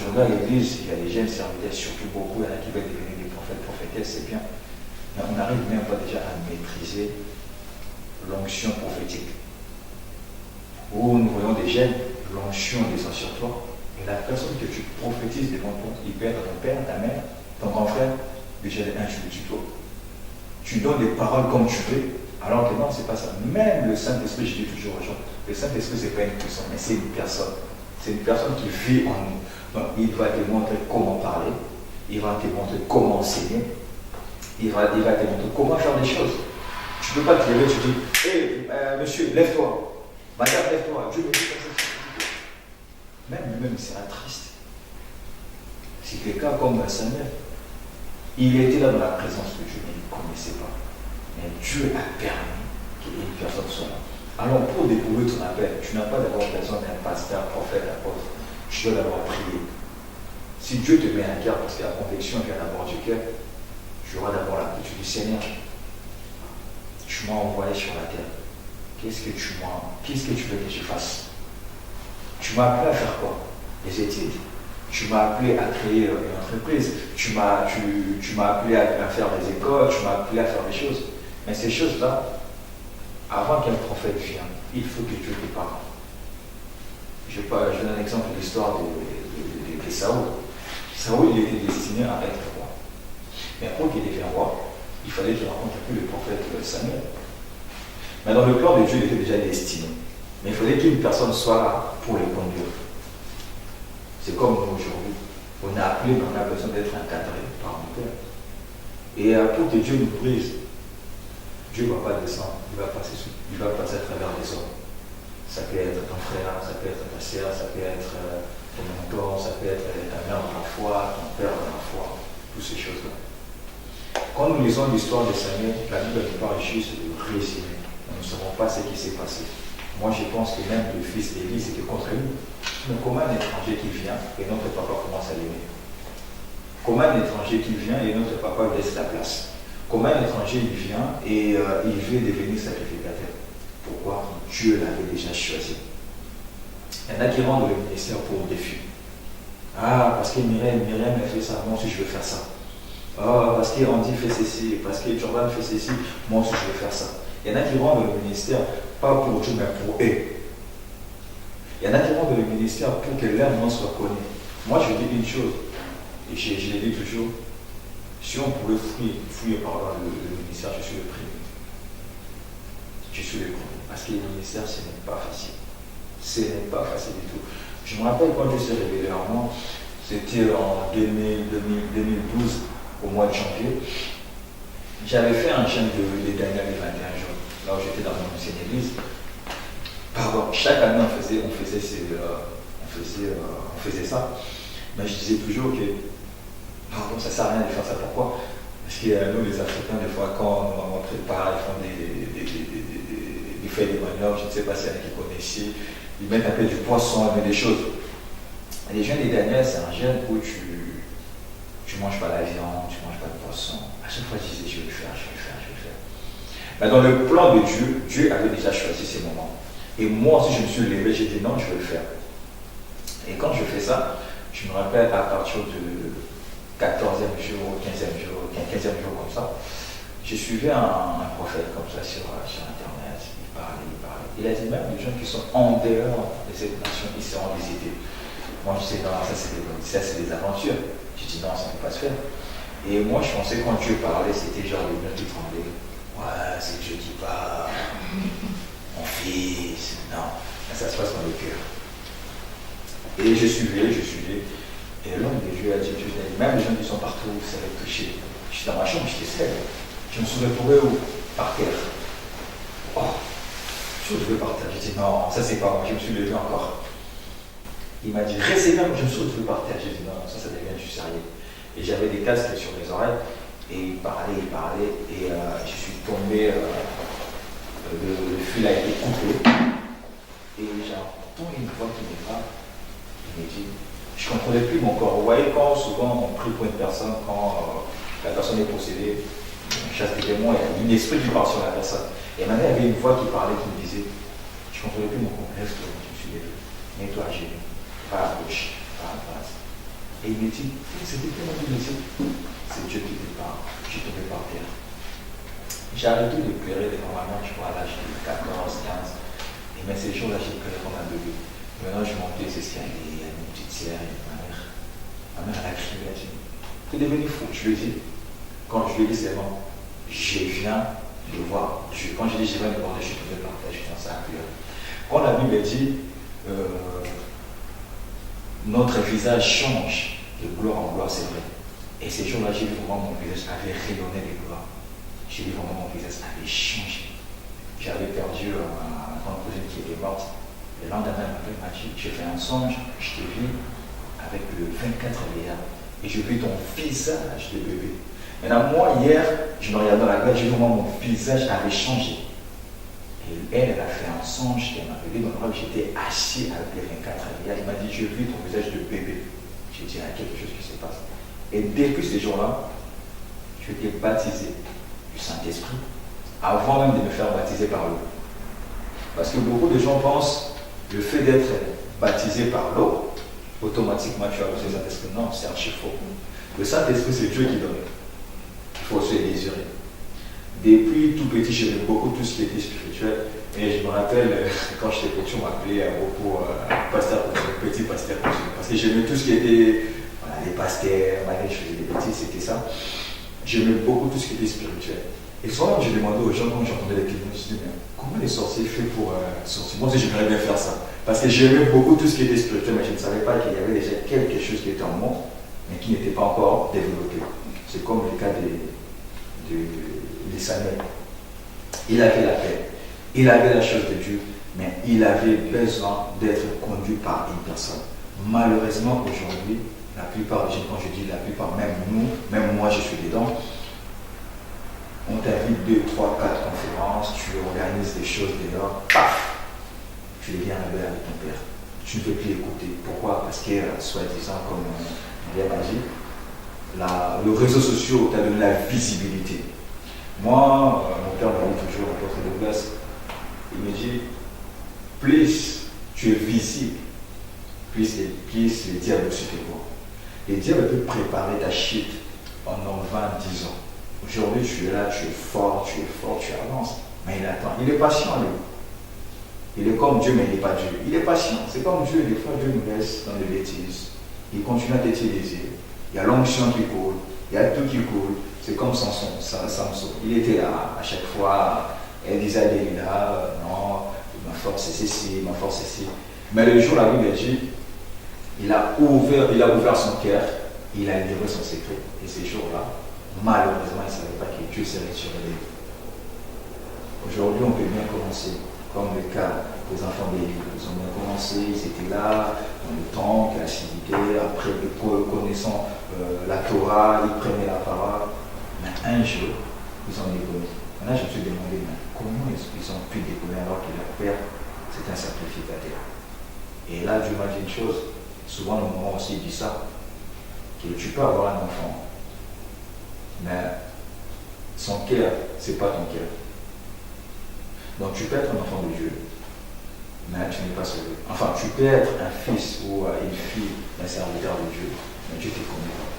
je regarde l'église, il y a des jeunes serviteurs, surtout beaucoup, il y en a qui veulent devenir des prophètes, prophétesses, c'est bien. Mais on n'arrive même pas déjà à maîtriser l'onction prophétique. Où nous voyons des jeunes, l'onction descend sur toi, et la personne que tu prophétises devant toi, il peut être ton père, ta mère, ton grand frère, déjà un tu le tutoies. Tu donnes des paroles comme tu veux, alors que non, c'est pas ça. Même le Saint-Esprit, je dis toujours aux gens, le Saint-Esprit, c'est pas une personne, mais c'est une personne. C'est une personne qui vit en nous. Donc, il va te montrer comment parler, il va te montrer comment enseigner, il va te montrer comment faire des choses. Tu ne peux pas te lever, tu dis, hé, monsieur, lève-toi. Madame, lève-toi. Dieu me dit comme ça. Même lui-même, il sera triste. C'est quelqu'un comme Samuel. Il était là dans la présence de Dieu, mais il ne connaissait pas. Mais Dieu a permis qu'une personne soit là. Alors, pour découvrir ton appel, tu n'as pas d'abord besoin d'un pasteur, prophète, apôtre. Tu dois d'abord prier. Si Dieu te met un cœur, parce que la conviction vient d'abord du cœur, tu auras d'abord l'attitude du Seigneur. Tu m'as envoyé sur la terre. Qu'est-ce que tu veux que je fasse? Tu m'as appelé à faire quoi? Des études. Tu m'as appelé à créer une entreprise. Tu m'as appelé à faire des écoles. Tu m'as appelé à faire des choses. Mais ces choses-là, avant qu'un prophète vienne, il faut que Dieu te parle. Je donne un exemple de l'histoire de Saoul. Saoul, il était destiné à être roi. Mais pour qu'il devienne roi, il fallait qu'il rencontre le prophète Samuel. Mais dans le plan de Dieu, il était déjà destiné. Mais il fallait qu'une personne soit là pour le conduire. C'est comme nous aujourd'hui. On est appelé, mais on a besoin d'être encadré par mon Père. Et pour que Dieu nous brise, Dieu ne va pas descendre, il va passer à travers les hommes. Ça peut être ton frère, ça peut être ta sœur, ça peut être ton mentor, ça peut être ta mère dans la foi, ton père dans la foi, toutes ces choses-là. Quand nous lisons l'histoire de Samuel, la Bible nous parle juste de résumé. Nous ne savons pas ce qui s'est passé. Moi, je pense que même le fils d'Élie, c'était contre lui. Mais comment un étranger qui vient et notre papa commence à l'aimer? Comment un étranger qui vient et notre papa laisse la place? Comment un étranger il vient et il veut devenir sacrificateur? Pourquoi? Dieu l'avait déjà choisi. Il y en a qui rendent le ministère pour défi. Ah, parce que Myriam a fait ça, moi aussi je veux faire ça. Ah, parce qu'Andy fait ceci, parce que Jordan fait ceci, moi aussi je veux faire ça. Il y en a qui rendent le ministère pas pour Dieu, mais pour eux. Il y en a qui rendent le ministère pour que leur nom soit connu. Moi je dis une chose, et je l'ai dit toujours, si on pouvait fouiller par là le ministère, je suis le premier. Je suis le premier. Parce que le ministère, ce n'est pas facile. Ce n'est pas facile du tout. Je me rappelle quand je suis révélé en moi, c'était en 2012, au mois de janvier. J'avais fait un jeûne de Daniel de 21 jours, là où j'étais dans mon ancienne église. Pardon, chaque année on faisait ça. Mais je disais toujours que, pardon, ça ne sert à rien de faire ça. Pourquoi? Parce que nous, les Africains, des fois, quand on prépare, ils font des feuilles de manioc, je ne sais pas s'il y en a qui connaissent, ils mettent un peu du poisson, ils mettent des choses. Les jeûnes des Daniel, c'est un jeûne où tu ne manges pas la viande, tu ne manges pas de poisson. À chaque fois, je disais, je vais le faire. Mais dans le plan de Dieu, Dieu avait déjà choisi ces moments. Et moi aussi, je me suis levé, j'ai dit non, je vais le faire. Et quand je fais ça, je me rappelle à partir du 14e jour, 15e jour comme ça, je suivais un prophète comme ça sur Internet, il parlait. Il a dit même les gens qui sont en dehors de cette nation, ils seront visités. Moi je disais non, ça c'est des aventures. Je dis non, ça ne peut pas se faire. Et moi je pensais quand Dieu parlait, c'était genre les murs qui tremblaient. Ouais, c'est Dieu qui parle. Mon fils, non. Mais ça se passe dans le cœur. Et je suivais. Et l'homme de Dieu a dit, même les gens qui sont partout, ça va être touché. Je suis dans ma chambre, j'étais seul. Je me suis retrouvé où? Par terre. Oh, je me suis retrouvé par terre. J'ai dit non, ça c'est pas moi, je me suis levé encore. Il m'a dit, restez là, je me suis retrouvé par terre. J'ai dit non, ça devient du sérieux. Et j'avais des casques sur les oreilles, et il parlait, et je suis tombé, le fil a été coupé, et j'entends une voix qui me parle, il me dit, je ne contrôlais plus mon corps. Vous voyez, quand souvent on prie pour une personne, quand la personne est possédée, on chasse des démons, il y a un esprit qui parle sur la personne. Et maintenant, il y avait une voix qui parlait, qui me disait, je ne contrôlais plus mon corps, lève-toi, je me suis levé, mets-toi à genoux, pas à gauche, pas à droite. Et il me dit, c'était tellement difficile. C'est Dieu qui te parle. Je tombé par terre. J'ai arrêté de pleurer devant ma mère, je crois, à l'âge de 14, 15. Et mais ces jours-là, j'ai pleuré comme un bébé. Maintenant, je montais ces escaliers, il y a une petite sœur, et ma mère. Ma mère, elle a crié, elle a dit, tu es devenu fou. Je lui ai dit, quand je lui ai dit seulement, je viens de voir Dieu. Quand je dis je viens de voir Dieu, je suis tombé par terre, je commençais à pleurer. Quand la Bible dit, notre visage change de gloire en gloire, c'est vrai. Et ces jours-là, j'ai vu vraiment mon visage avait rayonné de gloire. J'ai vu vraiment mon visage avait changé. J'avais perdu ma grande cousine qui était morte. Le lendemain, ma mère m'a dit, j'ai fait un songe, je t'ai vu avec le 24 Léa. Et j'ai vu ton visage de bébé. Maintenant, moi, hier, je me regardais dans la glace, j'ai vu vraiment mon visage avait changé. Et elle a fait un songe qu'elle m'a révélé. Dans le rêve, j'étais assis avec le 24 Léa. Il m'a dit, j'ai vu ton visage de bébé. J'ai dit, il y a quelque chose qui se passe. Et depuis ce jour-là, je été baptisé du Saint-Esprit, avant même de me faire baptiser par l'eau. Parce que beaucoup de gens pensent le fait d'être baptisé par l'eau, automatiquement tu as reçu le Saint-Esprit. Non, c'est archi faux. Le Saint-Esprit, c'est Dieu qui donne. Il faut se désirer. Depuis tout petit, j'aimais beaucoup tout ce qui était spirituel. Et je me rappelle, quand j'étais petit, on m'appelait beaucoup pasteur, petit pasteur. Parce que j'aimais tout ce qui était les pasteurs, malgré que je faisais des bêtises, c'était ça. J'aimais beaucoup tout ce qui était spirituel. Et souvent, je demandais aux gens, quand j'entendais les clients, je me disais, mais comment les sorciers font pour sortir? Moi aussi, j'aimerais bien faire ça. Parce que j'aimais beaucoup tout ce qui était spirituel, mais je ne savais pas qu'il y avait déjà quelque chose qui était en moi, mais qui n'était pas encore développé. C'est comme le cas de Samuel. Il avait la paix, il avait la chose de Dieu, mais il avait besoin d'être conduit par une personne. Malheureusement, aujourd'hui, la plupart des gens, quand je dis la plupart, même nous, même moi je suis dedans, on t'invite 2, 3, 4 conférences, tu organises des choses dehors, paf, tu deviens rebelle avec ton père. Tu ne peux plus écouter. Pourquoi? Parce que, soi-disant, comme on vient d'agir, le réseau social t'a donné la visibilité. Moi, mon père me dit toujours, l'apôtre Douglas, il me dit, plus tu es visible, plus le diable aussi te voit. Le diable peut préparer ta chute pendant 20, 10 ans. Aujourd'hui, tu es là, tu es fort, tu avances. Mais il attend. Il est patient, lui. Il est comme Dieu, mais il n'est pas Dieu. Il est patient. C'est comme Dieu. Des fois, Dieu nous laisse dans des bêtises. Il continue à têter les yeux. Il y a l'onction qui coule. Il y a tout qui coule. C'est comme Samson. Il était là à chaque fois. Elle disait à Delilah, non, ma force c'est ceci, ma force c'est ceci. Mais le jour, la Bible dit, il a ouvert son cœur, il a livré son secret. Et ces jours-là, malheureusement, il ne savait pas que Dieu s'est retiré de lui. Aujourd'hui, on peut bien commencer, comme le cas des enfants d'Élie. Ils ont bien commencé, ils étaient là, dans le temple, l'assiduité, après connaissant la Torah, ils prenaient la parole. Mais un jour, ils ont déconné. Maintenant, je me suis demandé, mais comment ils ont pu déconner alors que leur père, c'est un sacrificateur? Et là, Dieu m'a dit une chose. Souvent, le moment aussi dit ça, que tu peux avoir un enfant, mais son cœur, ce n'est pas ton cœur. Donc, tu peux être un enfant de Dieu, mais tu n'es pas sauvé. Enfin, tu peux être un fils ou une fille d'un serviteur de Dieu, mais Dieu ne te connaît pas.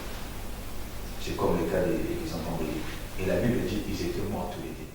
C'est comme le cas des enfants de Dieu. Et la Bible dit qu'ils étaient morts tous les deux.